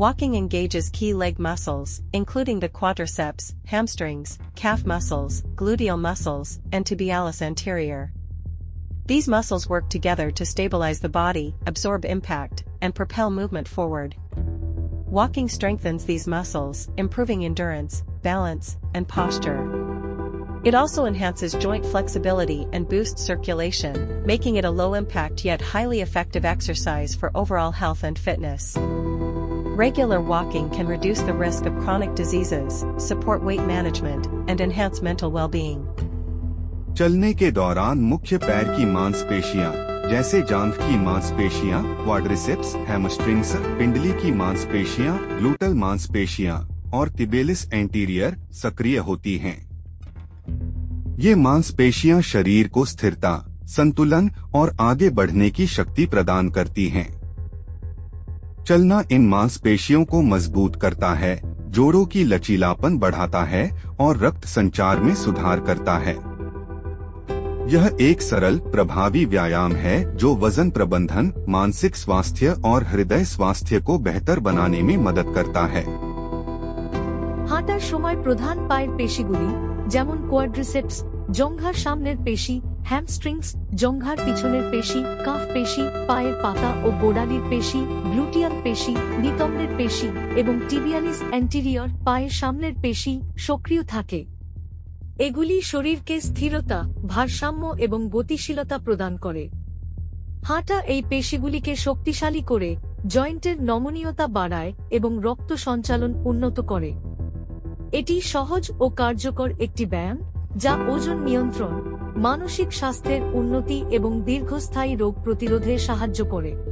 Walking engages key leg muscles, including the quadriceps, hamstrings, calf muscles, gluteal muscles, and tibialis anterior. These muscles work together to stabilize the body, absorb impact, and propel movement forward. Walking strengthens these muscles, improving endurance, balance, and posture. It also enhances joint flexibility and boosts circulation, making it a low-impact yet highly effective exercise for overall health and fitness. Regular walking can reduce the risk of chronic diseases, support weight management, and enhance mental well-being. चलने के दौरान मुख्य पैर की मांसपेशियां, जैसे जांघ की मांसपेशियां, क्वाड्रिसेप्स, हैमस्ट्रिंग्स, पिंडली की मांसपेशियां, ग्लूटल मांसपेशियां और तिबियलिस एंटीरियर सक्रिय होती हैं। ये मांसपेशियां शरीर को स्थिरता, संतुलन और आगे बढ़ने की शक्ति प्रदान करती हैं। चलना इन मांसपेशियों को मजबूत करता है, जोड़ों की लचीलापन बढ़ाता है और रक्त संचार में सुधार करता है। यह एक सरल, प्रभावी व्यायाम है जो वजन प्रबंधन, मानसिक स्वास्थ्य और हृदय स्वास्थ्य को बेहतर बनाने में मदद करता है। হাঁটার সময় প্রধান পায়ের পেশিগুলি যেমন কোয়াড্রিসেপস, জঙ্ঘার সামনের পেশি, হ্যামস্ট্রিংস, জঙ্ঘার পিছনের পেশি, কাফ পেশি, পায়ের পাতা ও গোড়ালির পেশি, গ্লুটিয়াল পেশি, নিতম্বের পেশি এবং টিবিয়ালিস অ্যান্টিরিয়র পায়ের সামনের পেশি সক্রিয় থাকে। এগুলি শরীরকে স্থিরতা, ভারসাম্য এবং গতিশীলতা প্রদান করে। হাঁটা এই পেশিগুলিকে শক্তিশালী করে, জয়েন্টের নমনীয়তা বাড়ায় এবং রক্ত সঞ্চালন উন্নত করে। এটি সহজ ও কার্যকর একটি ব্যায়াম যা ওজন নিয়ন্ত্রণ, মানসিক স্বাস্থ্যের উন্নতি এবং দীর্ঘস্থায়ী রোগ প্রতিরোধে সাহায্য করে।